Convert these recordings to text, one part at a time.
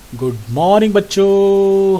Good morning बच्चों।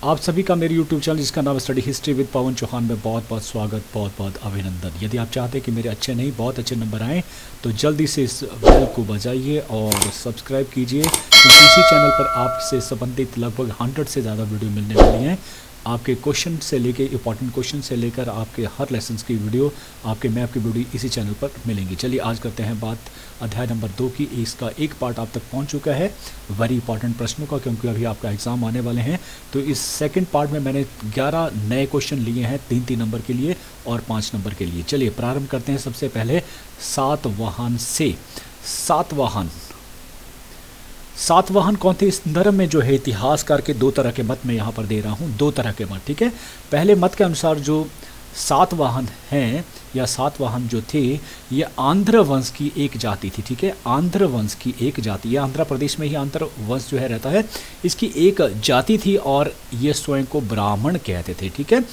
आप सभी का मेरे YouTube चैनल जिसका नाम है स्टडी हिस्ट्री विद पवन चौहान में बहुत बहुत स्वागत, बहुत बहुत अभिनंदन। यदि आप चाहते हैं कि मेरे अच्छे नहीं बहुत अच्छे नंबर आएँ तो जल्दी से इस बेल को बजाइए और सब्सक्राइब कीजिए, क्योंकि इसी चैनल पर आपसे संबंधित लगभग 100 से ज़्यादा वीडियो मिलने वाली हैं। आपके क्वेश्चन से लेके इंपॉर्टेंट क्वेश्चन से लेकर आपके हर लेसन्स की वीडियो, आपके मैप की वीडियो इसी चैनल पर मिलेंगी। चलिए आज करते हैं बात अध्याय नंबर 2 की। इसका एक पार्ट आप तक पहुंच चुका है वेरी इंपॉर्टेंट प्रश्नों का, क्योंकि अभी आपका एग्ज़ाम आने वाले हैं। तो इस सेकंड पार्ट में मैंने 11 नए क्वेश्चन लिए हैं, 3-3 नंबर के लिए और 5 नंबर के लिए। चलिए प्रारंभ करते हैं सबसे पहले सातवाहन से। सातवाहन कौन थे? इस संदर्भ में जो है इतिहासकार के 2 तरह के मत मैं यहाँ पर दे रहा हूँ, 2 तरह के मत। ठीक है, पहले मत के अनुसार जो सातवाहन हैं या सातवाहन जो थे ये आंध्र वंश की एक जाति थी। ठीक है, आंध्र वंश की एक जाति, ये आंध्र प्रदेश में ही आंध्र वंश जो है रहता है, इसकी एक जाति थी और ये स्वयं को ब्राह्मण कहते थे। ठीक है,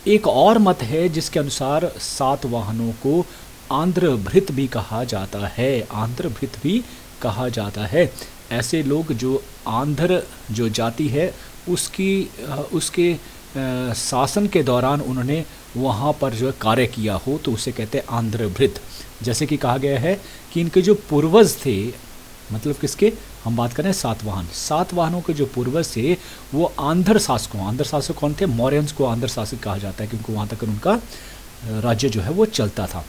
एक और मत है जिसके अनुसार सातवाहनों को आंध्रभृत भी कहा जाता है, आंध्रभृत भी कहा जाता है। ऐसे लोग जो आंध्र जो जाति है उसके शासन के दौरान उन्होंने वहाँ पर जो कार्य किया हो तो उसे कहते हैं आंध्रभृत। जैसे कि कहा गया है कि इनके जो पूर्वज थे, मतलब किसके हम बात करें, सातवाहनों के जो पूर्वज थे वो आंध्र शासक कौन थे? मौर्यंस को आंध्र शासक कहा जाता है, क्योंकि वहाँ तक उनका राज्य जो है वो चलता था।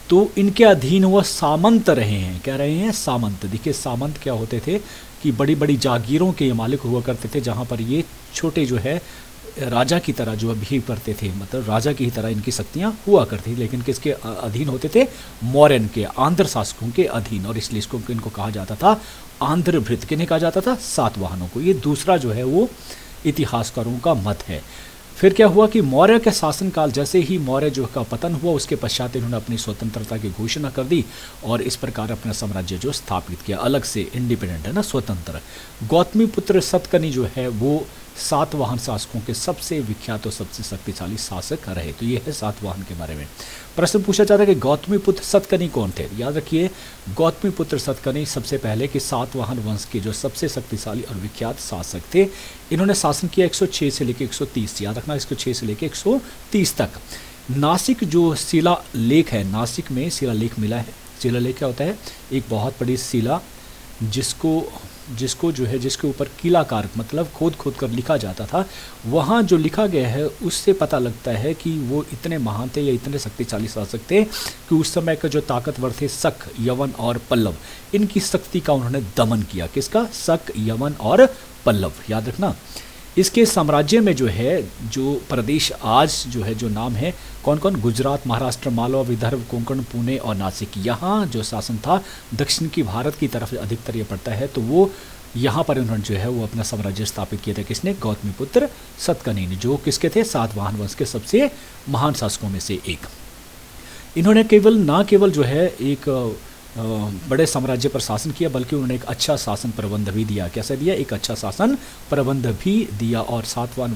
तो इनके अधीन वो सामंत रहे हैं। क्या रहे हैं? सामंत। देखिए सामंत क्या होते थे कि बड़ी बड़ी जागीरों के ये मालिक हुआ करते थे, जहाँ पर ये छोटे जो है राजा की तरह जो बिहेव करते थे, मतलब राजा की तरह इनकी शक्तियाँ हुआ करती थी, लेकिन किसके अधीन होते थे? मौर्यन के, आंध्र शासकों के अधीन। और इसलिए इसको इनको कहा जाता था आंध्रभृत। किन्हें कहा जाता था? सातवाहनों को। ये दूसरा जो है वो इतिहासकारों का मत है। फिर क्या हुआ कि मौर्य के शासनकाल, जैसे ही मौर्य जो का पतन हुआ उसके पश्चात इन्होंने अपनी स्वतंत्रता की घोषणा कर दी और इस प्रकार अपना साम्राज्य जो स्थापित किया, अलग से इंडिपेंडेंट है ना, स्वतंत्र। गौतमीपुत्र सतकर्णी जो है वो सातवाहन शासकों के सबसे विख्यात और सबसे शक्तिशाली शासक रहे। तो ये है सातवाहन के बारे में। प्रश्न पूछा जाता है कि गौतमीपुत्र सतकर्णी कौन थे? याद रखिए गौतमीपुत्र सतकर्णी सबसे पहले कि सातवाहन वंश के जो सबसे शक्तिशाली और विख्यात शासक थे। इन्होंने शासन किया 106 से लेकर 130, याद रखना 106 से लेकर 130 तक। नासिक जो शिलालेख है, नासिक में शिलालेख मिला है। शिलालेख क्या होता है? एक बहुत बड़ी शिला जिसको जो है जिसके ऊपर किलाकार मतलब खोद कर लिखा जाता था। वहाँ जो लिखा गया है उससे पता लगता है कि वो इतने महान थे या इतने शक्तिशाली शासक थे कि उस समय के जो ताकतवर थे शक, यवन और पल्लव, इनकी शक्ति का उन्होंने दमन किया। किसका? शक, यवन और पल्लव। याद रखना इसके साम्राज्य में जो है जो प्रदेश आज जो है जो नाम है कौन कौन? गुजरात, महाराष्ट्र, मालवा, विदर्भ, कोंकण, पुणे और नासिक। यहाँ जो शासन था दक्षिण की भारत की तरफ अधिकतर ये पड़ता है, तो वो यहाँ पर उन्होंने जो है वो अपना साम्राज्य स्थापित किया था। किसने? गौतमीपुत्र सतकर्णी ने, जो किसके थे? सातवाहन वंश के सबसे महान शासकों में से एक। इन्होंने ना केवल जो है एक बड़े साम्राज्य पर शासन किया, बल्कि उन्होंने एक अच्छा शासन प्रबंध भी दिया। कैसे दिया? एक अच्छा शासन प्रबंध भी दिया और सातवाहन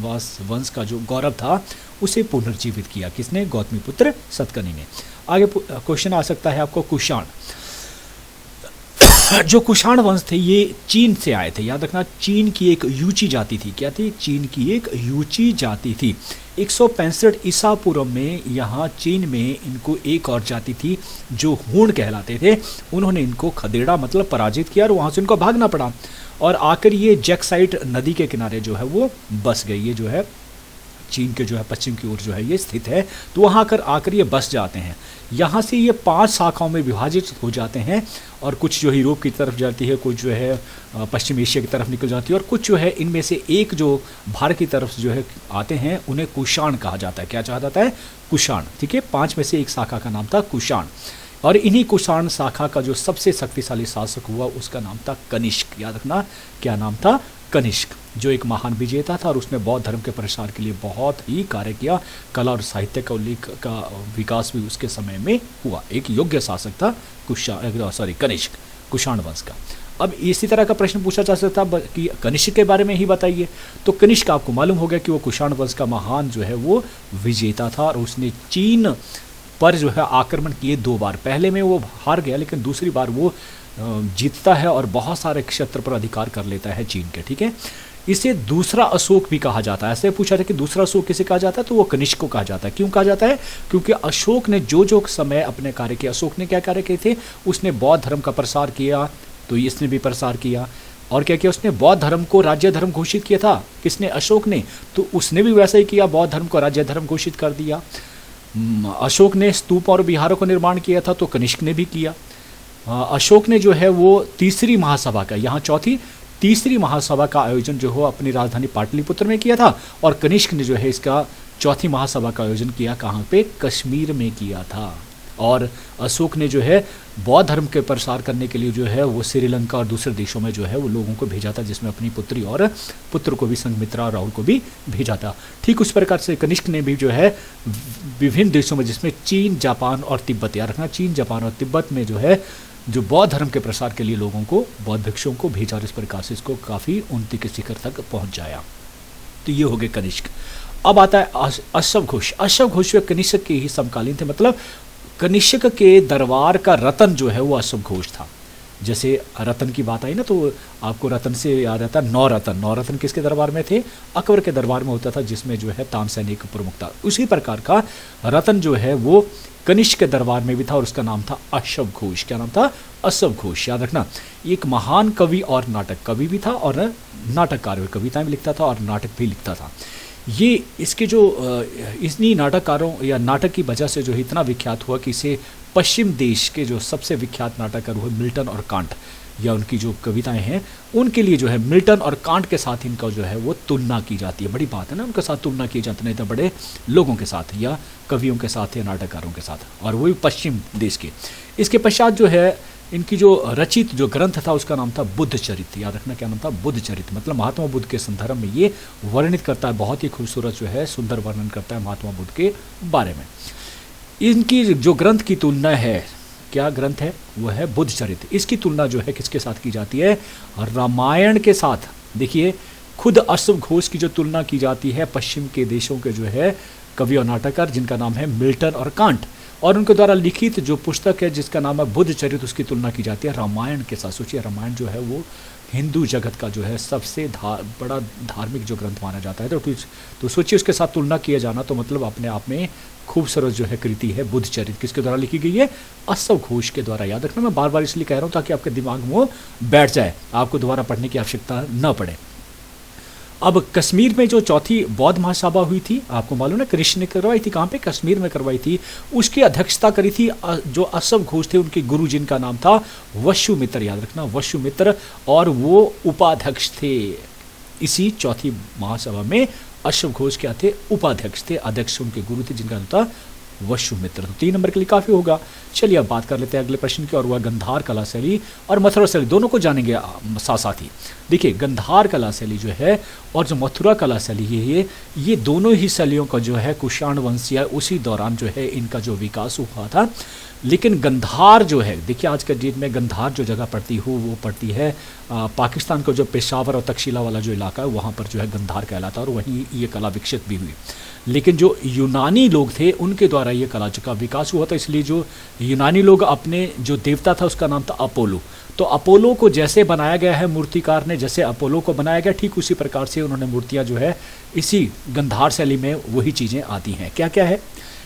वंश का जो गौरव था उसे पुनर्जीवित किया। किसने? गौतमीपुत्र सतकर्णी ने। आगे क्वेश्चन आ सकता है आपको कुषाण। जो कुषाण वंश थे ये चीन से आए थे। याद रखना चीन की एक यूची जाति थी। क्या थी? चीन की एक यूची जाति थी। 165 ईसा पूर्व में यहाँ चीन में इनको एक और जाति थी जो हूण कहलाते थे। उन्होंने इनको खदेड़ा मतलब पराजित किया और वहाँ से इनको भागना पड़ा और आकर ये जैक्साइट नदी के किनारे जो है वो बस गई। ये जो है चीन के जो है पश्चिम की ओर जो है ये स्थित है, तो वहाँ आकर ये बस जाते हैं। यहाँ से ये 5 शाखाओं में विभाजित हो जाते हैं और कुछ जो यूरोप की तरफ जाती है, कुछ जो है पश्चिम एशिया की तरफ निकल जाती है और कुछ जो है इनमें से एक जो भारत की तरफ जो है आते हैं उन्हें कुषाण कहा जाता है। क्या कहा जाता है? कुषाण। ठीक है, 5 में से एक शाखा का नाम था कुषाण और इन्हीं कुषाण शाखा का जो सबसे शक्तिशाली शासक हुआ उसका नाम था कनिष्क। याद रखना क्या नाम था? कनिष्क, जो एक महान विजेता था और उसने बौद्ध धर्म के प्रसार के लिए बहुत ही कार्य किया। कला और साहित्य का उल्लेख का विकास भी उसके समय में हुआ। एक योग्य शासक था कनिष्क, कुषाण वंश का। अब इसी तरह का प्रश्न पूछा जा सकता था कि कनिष्क के बारे में ही बताइए, तो कनिष्क आपको मालूम हो गया कि वो कुषाण वंश का महान जो है वो विजेता था और उसने चीन पर जो है आक्रमण किए 2 बार। पहले में वो हार गया, लेकिन दूसरी बार वो जीतता है और बहुत सारे क्षेत्र पर अधिकार कर लेता है चीन के, ठीक है। इसे दूसरा अशोक भी कहा जाता है। ऐसे पूछा था कि दूसरा अशोक किसे कहा जाता है, तो वो कनिष्क को कहा जाता है। क्यों कहा जाता है? क्योंकि अशोक ने जो समय अपने कार्य किया, अशोक ने क्या कार्य किए थे, उसने बौद्ध धर्म का प्रसार किया, तो इसने भी प्रसार किया। और क्या किया उसने? बौद्ध धर्म को राज्य धर्म घोषित किया था। किसने? अशोक ने। तो उसने भी वैसा ही किया, बौद्ध धर्म को राज्य धर्म घोषित कर दिया। अशोक ने स्तूप और विहारों का निर्माण किया था, तो कनिष्क ने भी किया। अशोक ने जो है वो तीसरी महासभा का, यहाँ चौथी तीसरी महासभा का आयोजन जो हो अपनी राजधानी पाटलिपुत्र में किया था, और कनिष्क ने जो है इसका चौथी महासभा का आयोजन किया कहाँ पे? कश्मीर में किया था। और अशोक ने जो है बौद्ध धर्म के प्रसार करने के लिए जो है वो श्रीलंका और दूसरे देशों में जो है वो लोगों को भेजा था, जिसमें अपनी पुत्री और पुत्र को भी, संघमित्रा और राहुल को भी भेजा था। ठीक उस प्रकार से कनिष्क ने भी जो है विभिन्न देशों में, जिसमें चीन, जापान और तिब्बत, याद रखना चीन, जापान और तिब्बत में जो है जो बौद्ध धर्म के प्रसार के लिए लोगों को, बौद्ध भिक्षुओं को भेजा और इस प्रकार से इसको काफ़ी उन्नति के शिखर तक पहुँच जाया। तो ये हो गए कनिष्क। अब आता है अश्व घोष। अश्व घोष कनिष्क के ही समकालीन थे, मतलब कनिष्क के दरबार का रतन जो है वो अश्व घोष था। जैसे रतन की बात आई ना, तो आपको रतन से याद आता है नौरतन। नौरतन किसके दरबार में थे? अकबर के दरबार में होता था, जिसमें जो है तानसेन का प्रमुख था। उसी प्रकार का रतन जो है वो कनिष्क के दरबार में भी था, और उसका नाम था अश्व घोष। क्या नाम था? अश्व घोष। याद रखना, एक महान कवि और नाटक कवि भी था, और नाटककार भी, कविताएं भी लिखता था और नाटक भी लिखता था। ये इसके जो इन्हीं नाटककारों या नाटक की वजह से जो इतना विख्यात हुआ कि इसे पश्चिम देश के जो सबसे विख्यात नाटककार हुए मिल्टन और कांट, या उनकी जो कविताएं हैं उनके लिए जो है मिल्टन और कांट के साथ इनका जो है वो तुलना की जाती है। बड़ी बात है ना, उनके साथ तुलना की जाती, नहीं तो बड़े लोगों के साथ या कवियों के साथ या नाटककारों के साथ, और वही पश्चिम देश के। इसके पश्चात जो है इनकी जो रचित जो ग्रंथ था उसका नाम था बुद्ध चरित। याद रखना क्या नाम था? बुद्ध चरित। मतलब महात्मा बुद्ध के संदर्भ में ये वर्णित करता है, बहुत ही खूबसूरत जो है सुंदर वर्णन करता है महात्मा बुद्ध के बारे में। इनकी जो ग्रंथ की तुलना है, क्या ग्रंथ है? वो है बुद्ध चरित। इसकी तुलना जो है किसके साथ की जाती है? रामायण के साथ। देखिए, खुद अश्व घोष की जो तुलना की जाती है पश्चिम के देशों के जो है कवि और नाटककार, जिनका नाम है मिल्टन और कांट, और उनके द्वारा लिखित जो पुस्तक है जिसका नाम है बुद्ध चरित, उसकी तुलना की जाती है रामायण के साथ। सोचिए, रामायण जो है वो हिंदू जगत का जो है सबसे बड़ा धार्मिक जो ग्रंथ माना जाता है। तो सोचिए उसके साथ तुलना किया जाना, तो मतलब अपने आप में खूबसूरत जो है कृति है बुद्ध चरित। किसके द्वारा लिखी गई है? अश्व घोष के द्वारा। याद रखना, मैं बार बार इसलिए कह रहा हूँ ताकि आपके दिमाग में वो बैठ जाए, आपको दोबारा पढ़ने की आवश्यकता न पड़े। अब कश्मीर में जो चौथी बौद्ध महासभा हुई थी, आपको मालूम है कृष्ण ने करवाई थी, कहाँ पे? कश्मीर में करवाई थी। उसकी अध्यक्षता करी थी जो अश्व घोष थे, उनके गुरु जिनका नाम था वसुमित्र। याद रखना, वसुमित्र, और वो उपाध्यक्ष थे। इसी चौथी महासभा में अश्व घोष क्या थे? उपाध्यक्ष थे। अध्यक्ष उनके गुरु थे जिनका नाम था वसुमित्र। तो 3 नंबर के लिए काफ़ी होगा। चलिए अब बात कर लेते हैं अगले प्रश्न की, और वह गंधार कला शैली और मथुरा शैली, दोनों को जानेंगे साथ साथ ही। देखिए, गंधार कला शैली जो है और जो मथुरा कला शैली है, ये दोनों ही शैलियों का जो है कुषाण वंशीय उसी दौरान जो है इनका जो विकास हुआ था। लेकिन गंधार जो है, देखिए आज के डेट में गंधार जो जगह पड़ती हो वो पड़ती है पाकिस्तान का जो पेशावर और तक्षशिला वाला जो इलाका है, वहाँ पर जो है गंधार कहलाता है, और वहीं ये कला विकसित भी हुई। लेकिन जो यूनानी लोग थे उनके द्वारा ये कला का विकास हुआ था, इसलिए जो यूनानी लोग अपने जो देवता था उसका नाम था अपोलो। तो अपोलो को जैसे बनाया गया है मूर्तिकार ने, जैसे अपोलो को बनाया गया ठीक उसी प्रकार से उन्होंने मूर्तियाँ जो है इसी गंधार शैली में वही चीज़ें आती हैं। क्या क्या है?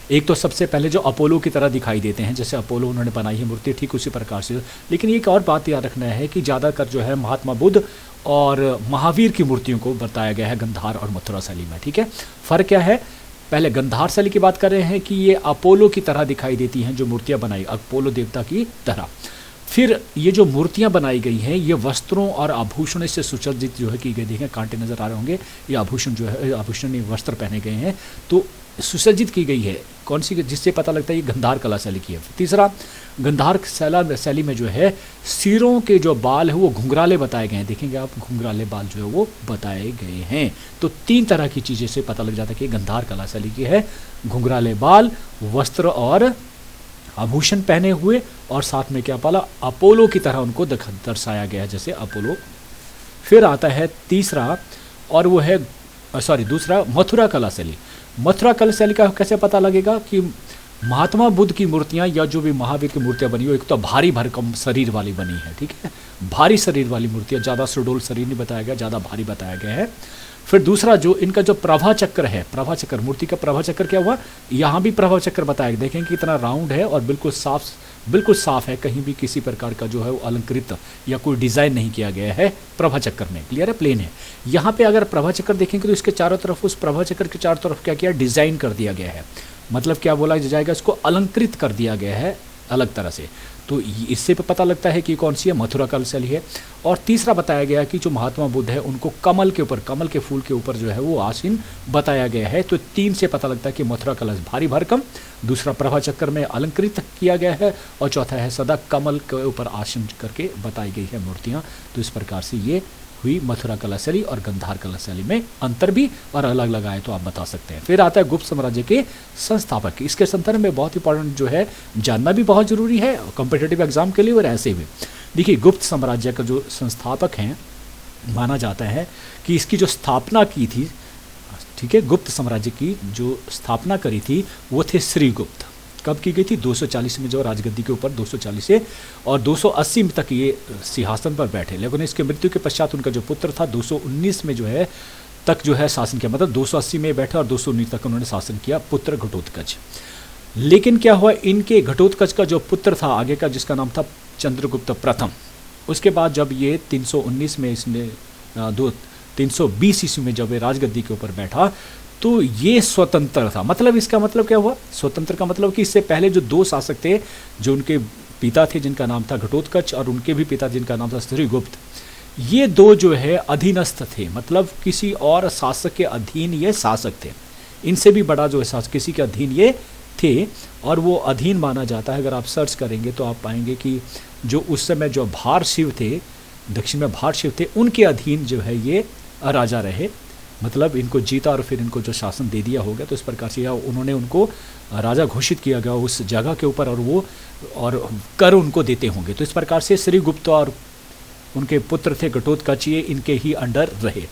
एक तो सबसे पहले जो अपोलो की तरह दिखाई देते हैं, जैसे अपोलो उन्होंने बनाई है मूर्ति ठीक उसी प्रकार से। लेकिन एक और बात याद रखना है कि ज़्यादातर जो है महात्मा बुद्ध और महावीर की मूर्तियों को बताया गया है गंधार और मथुरा शैली में। ठीक है, फ़र्क क्या है? पहले गंधार शैली की बात कर रहे हैं कि ये अपोलो की तरह दिखाई देती हैं जो मूर्तियाँ बनाई, अपोलो देवता की तरह। फिर ये जो मूर्तियाँ बनाई गई हैं ये वस्त्रों और आभूषणों से सुसज्जित जो है की गई। देखें कांटे नज़र आ रहे होंगे, ये आभूषण जो है, आभूषण वस्त्र पहने गए हैं, तो सुसज्जित की गई है। कौन सी? जिससे पता लगता है ये गंधार कला शैली की है। तीसरा, गंधार शैली में जो है सिरों के जो बाल है वो घुंघराले बताए गए हैं। देखेंगे आप, घुंघराले बाल जो है वो बताए गए हैं। तो 3 तरह की चीज़ें से पता लग जाता है कि गंधार कला शैली की है। घुंघराले बाल, वस्त्र और आभूषण पहने हुए, और साथ में क्या पाला? अपोलो की तरह उनको दर्शाया गया है, जैसे अपोलो। फिर आता है तीसरा, और वो है दूसरा मथुरा कला शैली। मथुरा कला शैली का कैसे पता लगेगा कि महात्मा बुद्ध की मूर्तियाँ या जो भी महावीर की मूर्तियाँ बनी हो, एक तो भारी भरकम शरीर वाली बनी है, ठीक है, भारी शरीर वाली मूर्तियाँ, ज़्यादा सुडौल शरीर नहीं बताया गया, ज़्यादा भारी बताया गया है। फिर दूसरा जो इनका जो प्रभा चक्र है, प्रभा चक्र, मूर्ति का प्रभा चक्र क्या हुआ, यहाँ भी प्रभा चक्र बताया गया, देखें कितना राउंड है और बिल्कुल साफ है, कहीं भी किसी प्रकार का जो है वो अलंकृत या कोई डिज़ाइन नहीं किया गया है प्रभा चक्र में, क्लियर है, प्लेन है। यहाँ पे अगर प्रभा चक्र देखेंगे तो इसके चारों तरफ, उस प्रभा चक्र के चारों तरफ क्या किया, डिज़ाइन कर दिया गया है, मतलब क्या बोला जाएगा, इसको अलंकृत कर दिया गया है अलग तरह से। तो इससे पे पता लगता है कि कौन सी है, मथुरा कलशैली है। और तीसरा बताया गया कि जो महात्मा बुद्ध है उनको कमल के ऊपर, कमल के फूल के ऊपर जो है वो आसीन बताया गया है। तो 3 से पता लगता है कि मथुरा कलश भारी भरकम, दूसरा प्रभा चक्र में अलंकृत किया गया है, और चौथा है सदा कमल के ऊपर आसन करके बताई गई है मूर्तियाँ। तो इस प्रकार से ये हुई मथुरा कलशैली और गंधार कलशैली में अंतर भी और अलग अलग आए तो आप बता सकते हैं। फिर आता है गुप्त साम्राज्य के संस्थापक, इसके संदर्भ में बहुत इंपॉर्टेंट जो है जानना भी बहुत जरूरी है कॉम्पिटिटिव एग्जाम के लिए और ऐसे भी। देखिए गुप्त साम्राज्य का जो संस्थापक हैं, माना जाता है कि इसकी जो स्थापना की थी, ठीक है, गुप्त साम्राज्य की जो स्थापना करी थी वो थे श्रीगुप्त। कब की गई थी, 240 में जो राजगद्दी के ऊपर 240 से और 280 में तक ये सिंहासन पर बैठे, लेकिन इसके मृत्यु के पश्चात उनका जो पुत्र था 219 में जो है तक जो है शासन किया, मतलब 280 में बैठे और 219 तक उन्होंने शासन किया, पुत्र घटोत्कच। लेकिन क्या हुआ, इनके घटोत्कच का जो पुत्र था आगे का, जिसका नाम था चंद्रगुप्त प्रथम, उसके बाद जब ये 319 में इसने 320 ईस्वी में जब ये राजगद्दी के ऊपर बैठा तो ये स्वतंत्र था। मतलब इसका मतलब क्या हुआ, स्वतंत्र का मतलब कि इससे पहले जो 2 शासक थे, जो उनके पिता थे जिनका नाम था घटोत्कच और उनके भी पिता जिनका नाम था श्रीगुप्त, ये 2 जो है अधीनस्थ थे, मतलब किसी और शासक के अधीन ये शासक थे, इनसे भी बड़ा जो है शासक किसी के अधीन ये थे, और वो अधीन माना जाता है। अगर आप सर्च करेंगे तो आप पाएंगे कि जो उस समय जो भार शिव थे, दक्षिण में भार शिव थे, उनके अधीन जो है ये राजा रहे, मतलब इनको जीता और फिर इनको जो शासन दे दिया होगा। तो इस प्रकार से उन्होंने उनको राजा घोषित किया गया उस जगह के ऊपर, और वो और कर उनको देते होंगे। तो इस प्रकार से श्रीगुप्त और उनके पुत्र थे घटोत्कच, ये इनके ही अंडर रहे।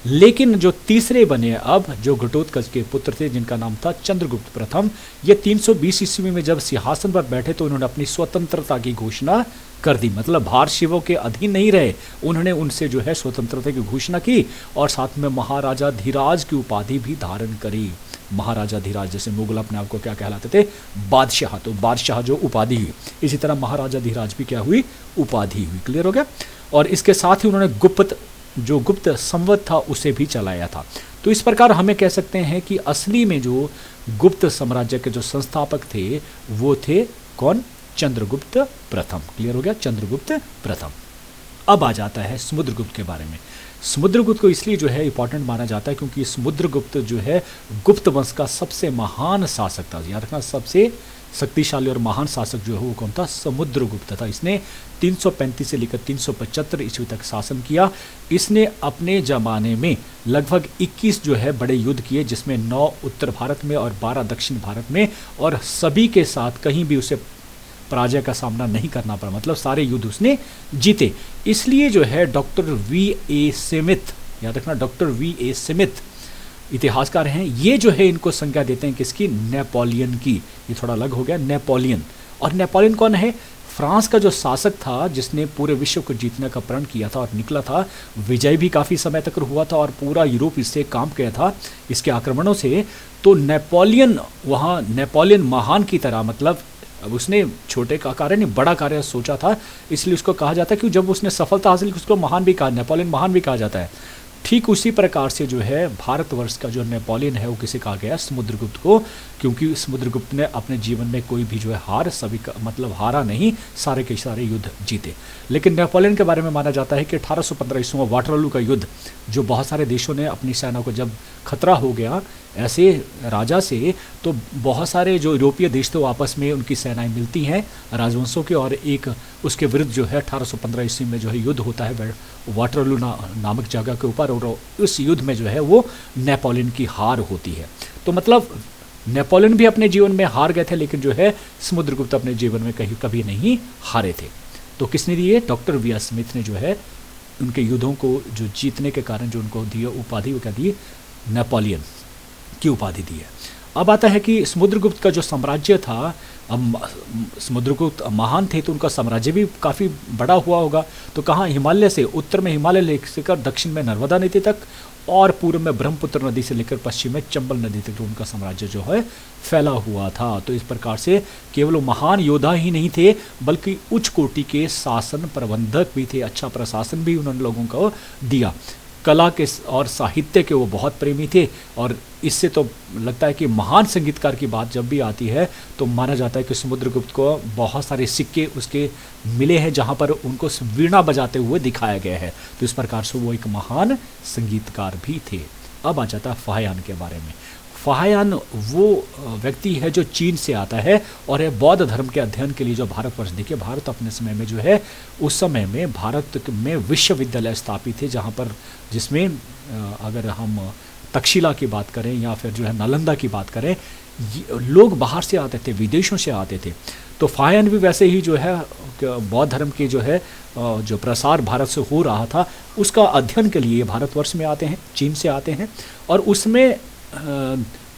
लेकिन जो तीसरे बने अब, जो घटोत्कच के पुत्र थे जिनका नाम था चंद्रगुप्त प्रथम, ये 320 ईस्वी में जब सिंहासन पर बैठे तो उन्होंने अपनी स्वतंत्रता की घोषणा कर दी, मतलब भार शिवों के अधीन नहीं रहे, उन्होंने उनसे जो है स्वतंत्रता की घोषणा की और साथ में महाराजा धीराज की उपाधि भी धारण करी। महाराजा धीराज, जैसे मुगल अपने आप को क्या कहलाते थे, बादशाह, तो बादशाह जो उपाधि हुई, इसी तरह महाराजा धीराज भी क्या हुई, उपाधि हुई। क्लियर हो गया। और इसके साथ ही उन्होंने गुप्त संवत था उसे भी चलाया था। तो इस प्रकार हमें कह सकते हैं कि असली में जो गुप्त साम्राज्य के जो संस्थापक थे वो थे कौन, चंद्रगुप्त प्रथम। क्लियर हो गया, चंद्रगुप्त प्रथम। अब आ जाता है समुद्रगुप्त के बारे में। समुद्रगुप्त को इसलिए जो है इंपॉर्टेंट माना जाता है क्योंकि समुद्रगुप्त जो है गुप्त वंश का सबसे महान शासक था। याद रखना, सबसे शक्तिशाली और महान शासक जो है वो कौन था, समुद्रगुप्त था। इसने 335 से लेकर 375 ईस्वी तक शासन किया। इसने अपने ज़माने में लगभग 21 जो है बड़े युद्ध किए, जिसमें 9 उत्तर भारत में और 12 दक्षिण भारत में, और सभी के साथ कहीं भी उसे पराजय का सामना नहीं करना पड़ा, मतलब सारे युद्ध उसने जीते। इसलिए जो है डॉक्टर V.A. स्मिथ, याद रखना डॉक्टर V.A. स्मिथ इतिहासकार हैं, ये जो है इनको संज्ञा देते हैं किसकी, नेपोलियन की। ये थोड़ा अलग हो गया, नेपोलियन। और नेपोलियन कौन है, फ्रांस का जो शासक था जिसने पूरे विश्व को जीतने का प्रण किया था और निकला था, विजय भी काफ़ी समय तक हुआ था और पूरा यूरोप इससे काम किया था इसके आक्रमणों से। तो नेपोलियन वहाँ नेपोलियन महान की तरह, मतलब अब उसने छोटे का कार्य नहीं बड़ा कार्य सोचा था, इसलिए उसको कहा जाता है कि जब उसने सफलता हासिल की उसको महान भी कहा, नेपोलियन महान भी कहा जाता है। ठीक उसी प्रकार से जो है भारतवर्ष का जो नेपोलियन है वो किसे कहा गया, समुद्रगुप्त को, क्योंकि समुद्रगुप्त ने अपने जीवन में कोई भी जो है हार, सभी का मतलब हारा नहीं, सारे के सारे युद्ध जीते। लेकिन नेपोलियन के बारे में माना जाता है कि 1815 ईस्वी में वाटरलू का युद्ध, जो बहुत सारे देशों ने अपनी सेना को जब खतरा हो गया ऐसे राजा से, तो बहुत सारे जो यूरोपीय देश थे वो आपस में उनकी सेनाएं मिलती हैं राजवंशों के, और एक उसके विरुद्ध जो है 1815 ईस्वी में जो है युद्ध होता है वाटरलू नामक जगह के ऊपर, और उस युद्ध में जो है वो नेपोलियन की हार होती है। तो मतलब नेपोलियन भी अपने जीवन में हार गए थे, लेकिन जो है समुद्रगुप्त अपने जीवन में कभी नहीं हारे थे। तो किसने दिए, डॉक्टर V.A. स्मिथ ने जो है उनके युद्धों को जो जीतने के कारण जो उनको दिए उपाधि, वो क्या दी, नेपोलियन की उपाधि दी है। अब आता है कि समुद्रगुप्त का जो साम्राज्य था, अब समुद्रगुप्त महान थे तो उनका साम्राज्य भी काफ़ी बड़ा हुआ होगा। तो कहाँ, हिमालय से, उत्तर में हिमालय लेकर दक्षिण में नर्मदा नदी तक और पूर्व में ब्रह्मपुत्र नदी से लेकर पश्चिम में चंबल नदी तक उनका साम्राज्य जो है फैला हुआ था। तो इस प्रकार से केवल वो महान योद्धा ही नहीं थे बल्कि उच्च कोटि के शासन प्रबंधक भी थे, अच्छा प्रशासन भी उन्होंने लोगों को दिया। कला के और साहित्य के वो बहुत प्रेमी थे, और इससे तो लगता है कि महान संगीतकार की बात जब भी आती है तो माना जाता है कि समुद्रगुप्त को बहुत सारे सिक्के उसके मिले हैं जहाँ पर उनको वीणा बजाते हुए दिखाया गया है। तो इस प्रकार से वो एक महान संगीतकार भी थे। अब आ जाता है फाहियान के बारे में। फाहियान वो व्यक्ति है जो चीन से आता है और ये बौद्ध धर्म के अध्ययन के लिए जो भारतवर्ष, देखिए भारत अपने समय में जो है उस समय में भारत में विश्वविद्यालय स्थापित थे, जहाँ पर जिसमें अगर हम तक्षशिला की बात करें या फिर जो है नालंदा की बात करें, लोग बाहर से आते थे, विदेशों से आते थे। तो फाहियान भी वैसे ही जो है बौद्ध धर्म के जो है जो प्रसार भारत से हो रहा था उसका अध्ययन के लिए भारतवर्ष में आते हैं, चीन से आते हैं। और उसमें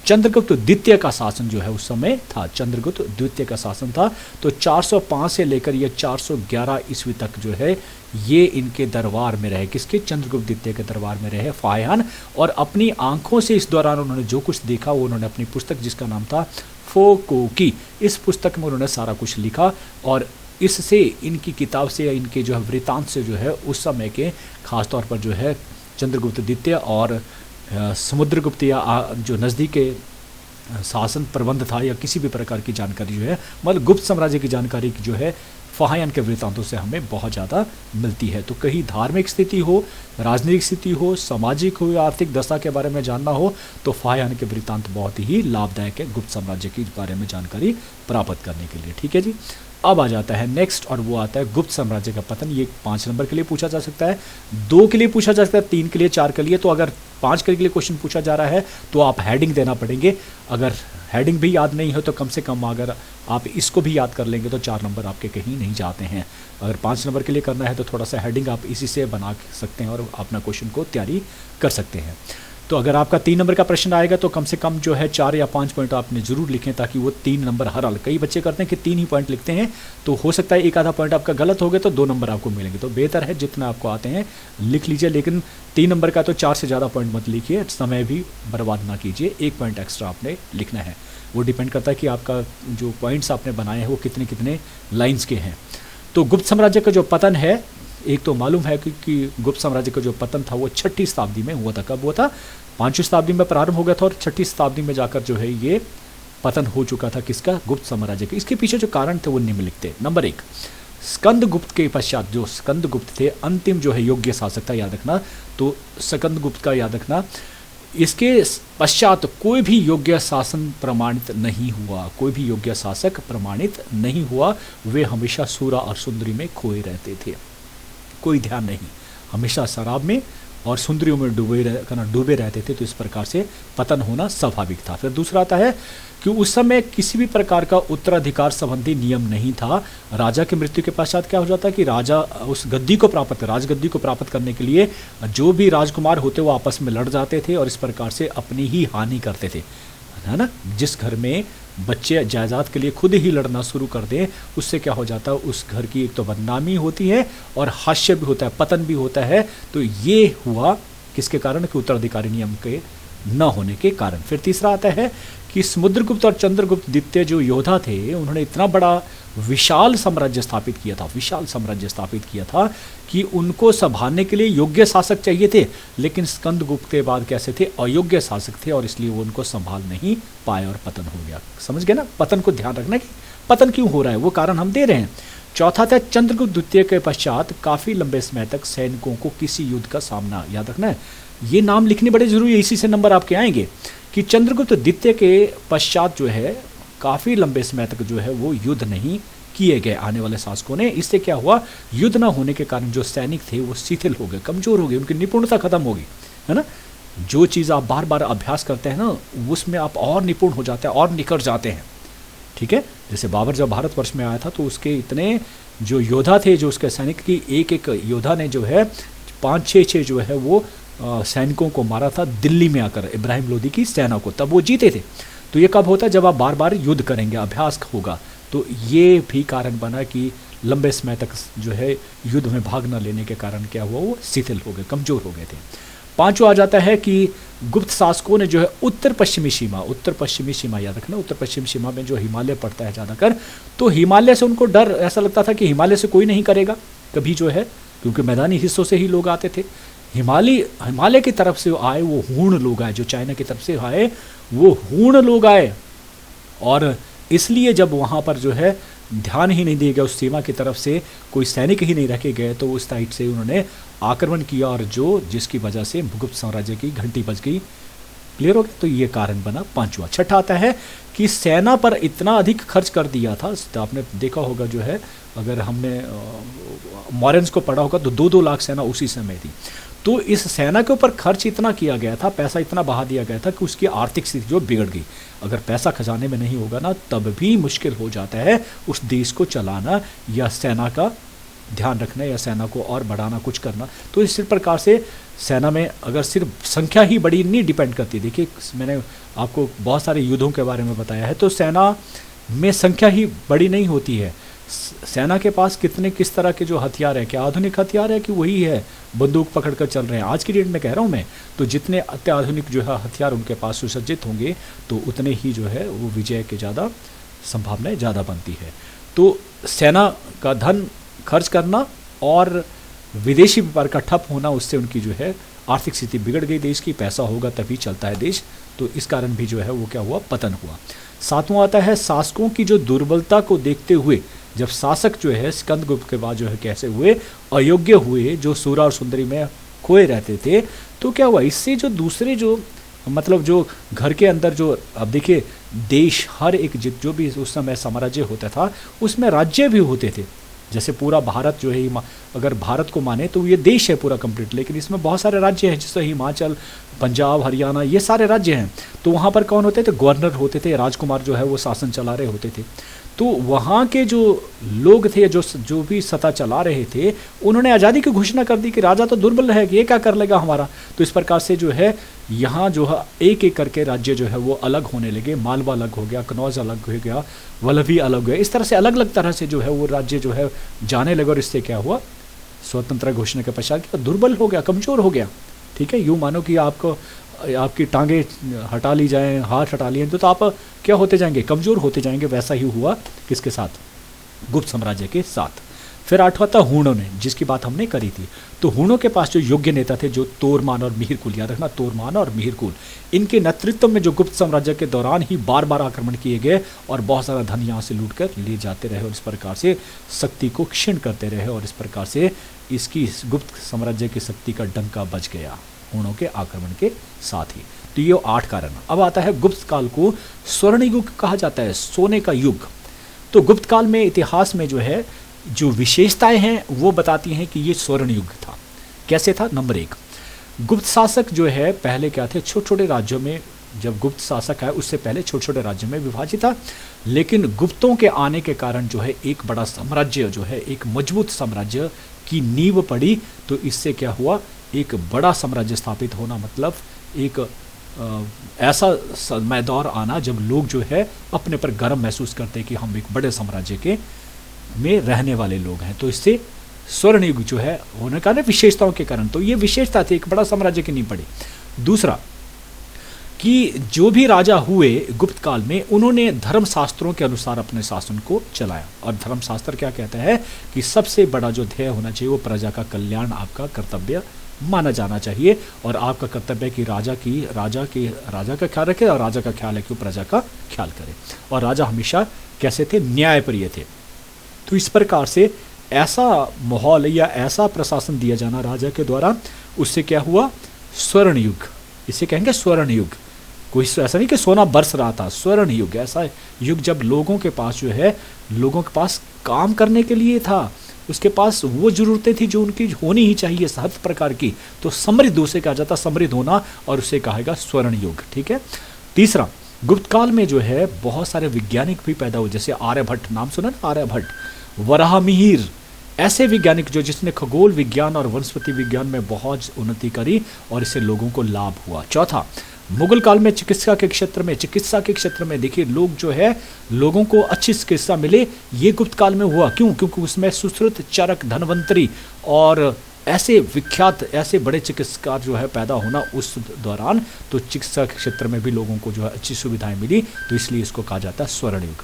चंद्रगुप्त द्वितीय का शासन जो है उस समय था, चंद्रगुप्त द्वितीय का शासन था। तो 405 से लेकर ये 411 ईस्वी तक जो है ये इनके दरबार में रहे। किसके? चंद्रगुप्त द्वितीय के दरबार में रहे फाहियान। और अपनी आंखों से इस दौरान उन्होंने जो कुछ देखा वो उन्होंने अपनी पुस्तक जिसका नाम था फोकोकी, इस पुस्तक में उन्होंने सारा कुछ लिखा। और इससे इनकी किताब से या इनके जो है वृत्तांत से जो है उस समय के खासतौर पर जो है चंद्रगुप्त द्वितीय और समुद्रगुप्त या जो नज़दीक के शासन प्रबंध था या किसी भी प्रकार की जानकारी जो है, मतलब गुप्त साम्राज्य की जानकारी की जो है फाहियान के वृत्तांतों से हमें बहुत ज़्यादा मिलती है। तो कहीं धार्मिक स्थिति हो, राजनीतिक स्थिति हो, सामाजिक हो या आर्थिक दशा के बारे में जानना हो तो फाहियान के वृत्तांत बहुत ही लाभदायक है गुप्त साम्राज्य के बारे में जानकारी प्राप्त करने के लिए। ठीक है जी। अब आ जाता है नेक्स्ट, और वो आता है गुप्त साम्राज्य का पतन। ये 5 नंबर के लिए पूछा जा सकता है, 2 के लिए पूछा जा सकता है, 3 के लिए, 4 के लिए। तो अगर 5 के लिए क्वेश्चन पूछा जा रहा है तो आप हेडिंग देना पड़ेंगे। अगर हेडिंग भी याद नहीं हो तो कम से कम अगर आप इसको भी याद कर लेंगे तो 4 नंबर आपके कहीं नहीं जाते हैं। अगर 5 नंबर के लिए करना है तो थोड़ा सा हेडिंग आप इसी से बना सकते हैं और अपना क्वेश्चन को तैयारी कर सकते हैं। तो अगर आपका 3 नंबर का प्रश्न आएगा तो कम से कम जो है 4 या 5 पॉइंट आपने जरूर लिखें ताकि वो 3 नंबर हर हाल। कई बच्चे करते हैं कि 3 ही पॉइंट लिखते हैं, तो हो सकता है एक आधा पॉइंट आपका गलत हो गया तो 2 नंबर आपको मिलेंगे। तो बेहतर है जितना आपको आते हैं लिख लीजिए, लेकिन 3 नंबर का तो 4 से ज़्यादा पॉइंट मत लिखिए, समय भी बर्बाद ना कीजिए। 1 पॉइंट एक्स्ट्रा आपने लिखना है। वो डिपेंड करता है कि आपका जो पॉइंट्स आपने बनाए हैं वो कितने कितने लाइन्स के हैं। तो गुप्त साम्राज्य का जो पतन है, एक तो मालूम है कि गुप्त साम्राज्य का जो पतन था वो 6ठी शताब्दी में हुआ था। कब हुआ था? 5वीं शताब्दी में प्रारंभ हो गया था और 6ठी शताब्दी में जाकर जो है ये पतन हो चुका था। किसका? गुप्त साम्राज्य का। इसके पीछे जो कारण थे वो निम्नलिखित थे। नंबर 1, स्कंदगुप्त के पश्चात जो स्कंदगुप्त थे अंतिम जो है योग्य शासक था, याद रखना। तो स्कंदगुप्त का याद रखना। इसके पश्चात कोई भी योग्य शासन प्रमाणित नहीं हुआ, कोई भी योग्य शासक प्रमाणित नहीं हुआ। वे हमेशा सूरा और सुंदरी में खोए रहते थे, कोई ध्यान नहीं, हमेशा शराब में और सुंदरियों में डूबे रहते थे। तो इस प्रकार से पतन होना स्वाभाविक था। फिर दूसरा आता है कि उस समय किसी भी प्रकार का उत्तराधिकार संबंधी नियम नहीं था। राजा की मृत्यु के पश्चात क्या हो जाता है कि राजा उस गद्दी को प्राप्त, राजगद्दी को प्राप्त करने के लिए जो भी राजकुमार होते वो आपस में लड़ जाते थे और इस प्रकार से अपनी ही हानि करते थे, है ना। जिस घर में बच्चे जायदाद के लिए खुद ही लड़ना शुरू कर दें उससे क्या हो जाता है, उस घर की एक तो बदनामी होती है और हास्य भी होता है, पतन भी होता है। तो ये हुआ किसके कारण? कि उत्तराधिकारी नियम के न होने के कारण। फिर तीसरा आता है कि समुद्रगुप्त और चंद्रगुप्त द्वितीय जो योद्धा थे उन्होंने इतना बड़ा विशाल साम्राज्य स्थापित किया था, विशाल साम्राज्य स्थापित किया था कि उनको संभालने के लिए योग्य शासक चाहिए थे। लेकिन स्कंदगुप्त के बाद कैसे थे? अयोग्य शासक थे और इसलिए वो उनको संभाल नहीं पाए और पतन हो गया। समझ गए ना? पतन को ध्यान रखना कि पतन क्यों हो रहा है, वो कारण हम दे रहे हैं। चौथा था चंद्रगुप्त द्वितीय के पश्चात काफी लंबे समय तक सैनिकों को किसी युद्ध का सामना, याद रखना है, ये नाम लिखने बड़े जरूरी है, इसी से नंबर आपके आएंगे कि चंद्रगुप्त द्वितीय के पश्चात जो है काफ़ी लंबे समय तक जो है वो युद्ध नहीं किए गए आने वाले शासकों ने। इससे क्या हुआ? युद्ध ना होने के कारण जो सैनिक थे वो शिथिल हो गए, कमजोर हो गए, उनकी निपुणता खत्म हो गई, है ना। जो चीज़ आप बार बार अभ्यास करते हैं ना उसमें आप और निपुण हो जाते हैं और निखर जाते हैं। ठीक है, जैसे बाबर जब भारतवर्ष में आया था तो उसके इतने जो योद्धा थे, जो उसके सैनिक की एक एक योद्धा ने जो है 5-6 जो है वो सैनिकों को मारा था दिल्ली में आकर, इब्राहिम लोदी की सेना को, तब वो जीते थे। तो ये कब होता है? जब आप बार बार युद्ध करेंगे, अभ्यास होगा। तो ये भी कारण बना कि लंबे समय तक जो है युद्ध में भाग न लेने के कारण क्या हुआ, वो शिथिल हो गए, कमज़ोर हो गए थे। पांचवा आ जाता है कि गुप्त शासकों ने जो है उत्तर पश्चिमी सीमा याद रखना, उत्तर पश्चिमी सीमा में जो हिमालय पड़ता है ज़्यादातर, तो हिमालय से उनको डर ऐसा लगता था कि हिमालय से कोई नहीं करेगा कभी जो है, क्योंकि मैदानी हिस्सों से ही लोग आते थे। हिमालय की तरफ से आए वो हूण लोग आए, जो चाइना की तरफ से आए वो हूण लोग आए, और इसलिए जब वहाँ पर जो है ध्यान ही नहीं दिया गया, उस सीमा की तरफ से कोई सैनिक ही नहीं रखे गए, तो उस साइड से उन्होंने आक्रमण किया, और जिसकी वजह से गुप्त साम्राज्य की घंटी बज गई। क्लियर हो गया? तो ये कारण बना पांचवा। छठा आता है कि सेना पर इतना अधिक खर्च कर दिया था। तो आपने देखा होगा जो है, अगर हमने मॉरेंस को पढ़ा होगा तो 2-2 लाख सेना उसी समय थी। तो इस सेना के ऊपर खर्च इतना किया गया था, पैसा इतना बहा दिया गया था कि उसकी आर्थिक स्थिति जो बिगड़ गई। अगर पैसा खजाने में नहीं होगा ना, तब भी मुश्किल हो जाता है उस देश को चलाना, या सेना का ध्यान रखना, या सेना को और बढ़ाना, कुछ करना। तो इस प्रकार से सेना में अगर सिर्फ संख्या ही बड़ी नहीं डिपेंड करती। देखिए, मैंने आपको बहुत सारे युद्धों के बारे में बताया है, तो सेना में संख्या ही बड़ी नहीं होती है। सेना के पास किस तरह के जो हथियार है, क्या आधुनिक हथियार है कि वही है बंदूक पकड़ कर चल रहे हैं, आज की डेट में कह रहा हूँ मैं। तो जितने अत्याधुनिक जो है हथियार उनके पास सुसज्जित होंगे, तो उतने ही जो है वो विजय के ज़्यादा संभावनाएं ज़्यादा बनती है। तो सेना का धन खर्च करना और विदेशी व्यापार का ठप होना, उससे उनकी जो है आर्थिक स्थिति बिगड़ गई देश की। पैसा होगा तभी चलता है देश, तो इस कारण भी जो है वो क्या हुआ, पतन हुआ। सातवां आता है शासकों की जो दुर्बलता को देखते हुए, जब शासक जो है स्कंदगुप्त के बाद जो है कैसे हुए, अयोग्य हुए, जो सूरा और सुंदरी में खोए रहते थे, तो क्या हुआ, इससे जो दूसरे जो मतलब जो घर के अंदर जो, अब देखिए देश हर एक जो भी उस समय साम्राज्य होता था, उसमें राज्य भी होते थे। जैसे पूरा भारत जो है, अगर भारत को माने तो ये देश है पूरा कंप्लीट, लेकिन इसमें बहुत सारे राज्य हैं, जैसे हिमाचल, पंजाब, हरियाणा, ये सारे राज्य हैं। तो वहाँ पर कौन होते थे? गवर्नर होते थे, राजकुमार जो है वो शासन चला रहे होते थे। तो वहाँ के जो लोग थे, जो भी सत्ता चला रहे थे, उन्होंने आज़ादी की घोषणा कर दी कि राजा तो दुर्बल है, कि ये क्या कर लेगा हमारा। तो इस प्रकार से जो है यहाँ जो है एक एक करके राज्य जो है वो अलग होने लगे। मालवा अलग हो गया, कनौज अलग हो गया, वल्लभी अलग हो गया। इस तरह से अलग अलग तरह से जो है वो राज्य जो है जाने लगे, और इससे क्या हुआ, स्वतंत्रता घोषणा के पश्चात दुर्बल हो गया, कमज़ोर हो गया। ठीक है, यूँ मानो कि आपकी टांगे हटा ली जाएं, हाथ हटा लिए, तो आप क्या होते जाएंगे, कमज़ोर होते जाएंगे। वैसा ही हुआ किसके साथ? गुप्त साम्राज्य के साथ। फिर आठवां था हूणों ने, जिसकी बात हमने करी थी। तो हूणों के पास जो योग्य नेता थे, जो तोरमान और मिहिरकुल, याद रखना तोरमान और मिहिरकुल, इनके नेतृत्व में जो गुप्त साम्राज्य के दौरान ही बार बार आक्रमण किए गए, और बहुत सारा धन यहाँ से लूट कर ले जाते रहे, और इस प्रकार से शक्ति को क्षीण करते रहे, और इस प्रकार से इसकी गुप्त साम्राज्य की शक्ति का डंका बज गया हूणों के आक्रमण के साथ ही। तो ये 8 कारण। अब आता है गुप्त काल को स्वर्ण युग कहा जाता है, सोने का युग। तो गुप्त काल में इतिहास में जो है जो विशेषताएं हैं वो बताती हैं कि ये स्वर्ण युग था। कैसे था? नंबर 1, गुप्त शासक जो है पहले क्या थे, छोटे छोटे राज्यों में, जब गुप्त शासक है उससे पहले छोटे छोटे राज्यों में विभाजित था, लेकिन गुप्तों के आने के कारण जो है एक बड़ा साम्राज्य जो है, एक मजबूत साम्राज्य की नींव पड़ी। तो इससे क्या हुआ, एक बड़ा साम्राज्य स्थापित होना, मतलब एक ऐसा समय दौर आना जब लोग जो है अपने पर गर्व महसूस करते कि हम एक बड़े साम्राज्य के में रहने वाले लोग हैं। तो इससे स्वर्ण युग जो है होने का विशेषताओं के कारण, तो ये विशेषता थी, एक बड़ा साम्राज्य की नींव पड़ी। दूसरा कि जो भी राजा हुए गुप्त काल में, उन्होंने धर्मशास्त्रों के अनुसार अपने शासन को चलाया। और धर्मशास्त्र क्या कहता है कि सबसे बड़ा जो ध्येय होना चाहिए वो प्रजा का कल्याण आपका कर्तव्य माना जाना चाहिए, और आपका कर्तव्य है कि राजा का ख्याल रखे, और राजा का ख्याल है कि वो प्रजा का ख्याल करे। और राजा हमेशा कैसे थे? न्यायप्रिय थे। तो इस प्रकार से ऐसा माहौल या ऐसा प्रशासन दिया जाना राजा के द्वारा, उससे क्या हुआ, स्वर्ण युग, इसे कहेंगे स्वर्ण युग। कोई ऐसा नहीं कि सोना बरस रहा था, स्वर्ण युग ऐसा युग जब लोगों के पास जो है, लोगों के पास काम करने के लिए था, उसके पास वो जरूरतें थी जो उनकी होनी ही चाहिए हर प्रकार की। तो समृद्ध उसे कहा जाता, समृद्ध होना, और उसे कहेगा स्वर्ण युग। ठीक है। तीसरा, गुप्त काल में जो है बहुत सारे वैज्ञानिक भी पैदा हुए, जैसे आर्यभट्ट, नाम सुना ना, आर्यभट्ट, वराहमिहिर, ऐसे वैज्ञानिक जो जिसने खगोल विज्ञान और वनस्पति विज्ञान में बहुत उन्नति करी, और इससे लोगों को लाभ हुआ। चौथा, मुगल काल में चिकित्सा के क्षेत्र में देखिए लोग जो है, लोगों को अच्छी चिकित्सा मिले, ये गुप्त काल में हुआ। क्यों? क्योंकि उसमें सुश्रुत, चरक, धनवंतरी और ऐसे विख्यात, ऐसे बड़े चिकित्सकार जो है पैदा होना उस दौरान, तो चिकित्सा के क्षेत्र में भी लोगों को जो है अच्छी सुविधाएं मिली, तो इसलिए इसको कहा जाता है स्वर्ण युग।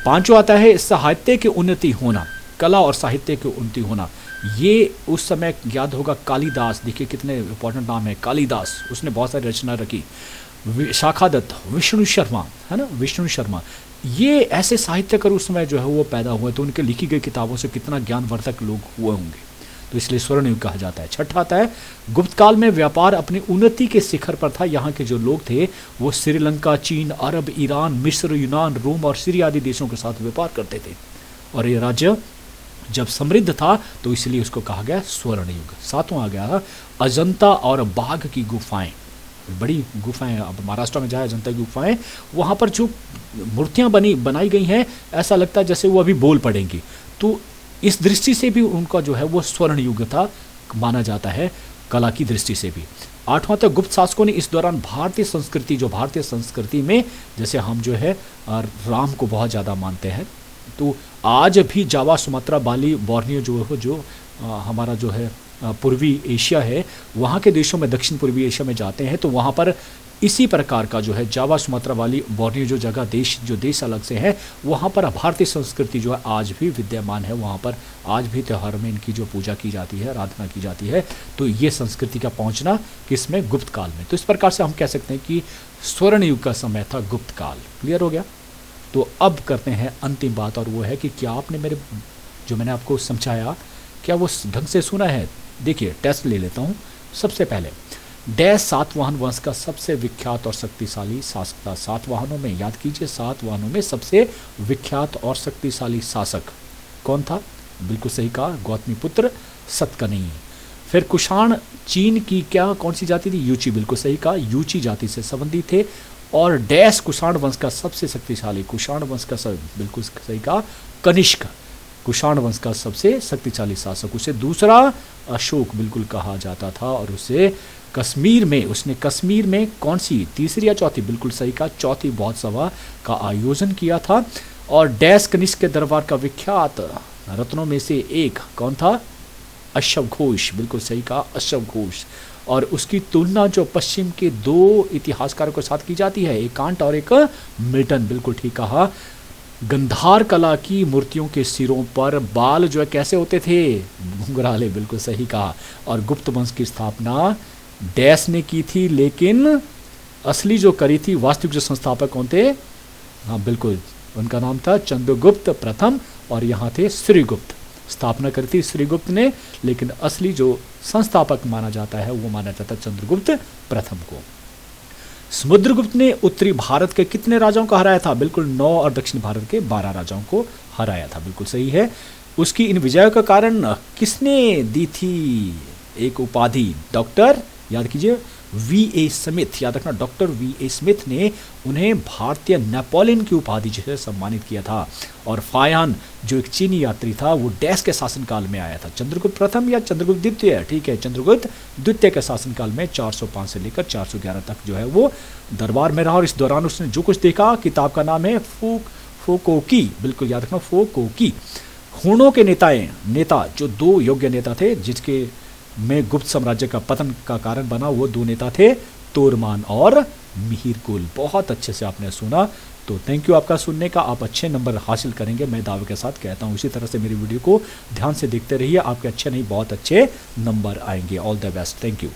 पांचवा आता है साहित्य की उन्नति होना, कला और साहित्य की उन्नति होना। ये उस समय याद होगा कालिदास, देखिए कितने इंपॉर्टेंट नाम है कालिदास, उसने बहुत सारी रचना रखी। शाखादत्त, विष्णु शर्मा, है ना, विष्णु शर्मा, ये ऐसे साहित्यकार उस समय जो है वो पैदा हुए, तो उनके लिखी गई किताबों से कितना ज्ञानवर्धक लोग हुए होंगे, तो इसलिए स्वर्ण युग कहा जाता है। छठा आता है गुप्त काल में व्यापार अपनी उन्नति के शिखर पर था। यहाँ के जो लोग थे वो श्रीलंका, चीन, अरब, ईरान, मिस्र, यूनान, रोम और सीरिया आदि देशों के साथ व्यापार करते थे, और ये राज्य जब समृद्ध था तो इसलिए उसको कहा गया स्वर्ण युग। सातवां आ गया अजंता और बाघ की गुफाएं, बड़ी गुफाएं, अब महाराष्ट्र में जाए अजंता की गुफाएं, वहाँ पर जो मूर्तियाँ बनाई गई हैं, ऐसा लगता है जैसे वो अभी बोल पड़ेंगी, तो इस दृष्टि से भी उनका जो है वो स्वर्ण युग था माना जाता है, कला की दृष्टि से भी। आठवां तक गुप्त शासकों ने इस दौरान भारतीय संस्कृति में, जैसे हम जो है राम को बहुत ज़्यादा मानते हैं, तो आज भी जावा, सुमात्रा, बाली, बोर्नियो जो हमारा जो है पूर्वी एशिया है, वहाँ के देशों में, दक्षिण पूर्वी एशिया में जाते हैं तो वहाँ पर इसी प्रकार का जो है जावा, सुमात्रा, बाली, बोर्नियो जो जगह जो देश अलग से है, वहाँ पर भारतीय संस्कृति जो है आज भी विद्यमान है। वहाँ पर आज भी त्यौहार में इनकी जो पूजा की जाती है, आराधना की जाती है, तो ये संस्कृति का पहुँचना किसमें? गुप्त काल में। तो इस प्रकार से हम कह सकते हैं कि स्वर्ण युग का समय था गुप्त काल। क्लियर हो गया? तो अब करते हैं अंतिम बात, और वो है कि क्या आपने मैंने आपको समझाया, क्या वो ढंग से सुना है? देखिए टेस्ट ले लेता हूँ। सबसे पहले डैश सातवाहन वंश का सबसे विख्यात और शक्तिशाली शासक था। सातवाहनों में, याद कीजिए, सातवाहनों में सबसे विख्यात और शक्तिशाली शासक कौन था? बिल्कुल सही कहा, गौतमीपुत्र सतकर्णी। फिर कुषाण चीन की कौन सी जाति थी? यूची, बिल्कुल सही कहा, यूची जाति से संबंधित थे। और डैश कुषाण वंश का सबसे शक्तिशाली, कुषाण वंश का बिल्कुल सही कहा, कनिष्क कुषाण वंश का सबसे शक्तिशाली शासक। उसे दूसरा अशोक बिल्कुल कहा जाता था, और उसने कश्मीर में कौन सी, तीसरी या चौथी? बिल्कुल सही कहा, चौथी बौद्ध सभा का आयोजन किया था। और डैश कनिष्क के दरबार का विख्यात रत्नों में से एक कौन था? अश्व घोष, बिल्कुल सही कहा, अश्व घोष। और उसकी तुलना जो पश्चिम के दो इतिहासकारों के साथ की जाती है, एक कांट और एक मिल्टन, बिल्कुल ठीक कहा। गंधार कला की मूर्तियों के सिरों पर बाल जो है कैसे होते थे? घुंघराले, बिल्कुल सही कहा। और गुप्त वंश की स्थापना डैश ने की थी, लेकिन असली जो करी थी, वास्तविक जो संस्थापक कौन थे? हाँ बिल्कुल, उनका नाम था चंद्रगुप्त प्रथम, और यहाँ थे श्रीगुप्त। स्थापना करी थी श्रीगुप्त ने, लेकिन असली जो संस्थापक माना जाता है वो माना जाता है चंद्रगुप्त प्रथम को। समुद्रगुप्त ने उत्तरी भारत के कितने राजाओं को हराया था? बिल्कुल 9, और दक्षिण भारत के 12 राजाओं को हराया था, बिल्कुल सही है। उसकी इन विजयों का कारण किसने दी थी एक उपाधि? डॉक्टर, याद कीजिए, वी.ए. स्मिथ, याद रखना, डॉक्टर वी.ए. स्मिथ ने उन्हें भारतीय नेपोलियन की उपाधि से सम्मानित किया था। और फायान जो एक चीनी यात्री था, वो डैश के शासनकाल में आया था? चंद्रगुप्त प्रथम या चंद्रगुप्त द्वितीय? ठीक है, चंद्रगुप्त द्वितीय के शासनकाल में 405 से लेकर 411 तक जो है वो दरबार में रहा। और इस दौरान उसने जो कुछ देखा, किताब का नाम है फोकोकी, बिल्कुल याद रखना, फोकोकी। हुणों के नेता जो दो योग्य नेता थे, जिसके में गुप्त साम्राज्य का पतन का कारण बना, वो दो नेता थे तोरमान और मिहिरकुल। बहुत अच्छे से आपने सुना, तो थैंक यू आपका सुनने का। आप अच्छे नंबर हासिल करेंगे, मैं दावे के साथ कहता हूँ। इसी तरह से मेरी वीडियो को ध्यान से देखते रहिए, आपके अच्छे नहीं बहुत अच्छे नंबर आएंगे। All the best, thank you.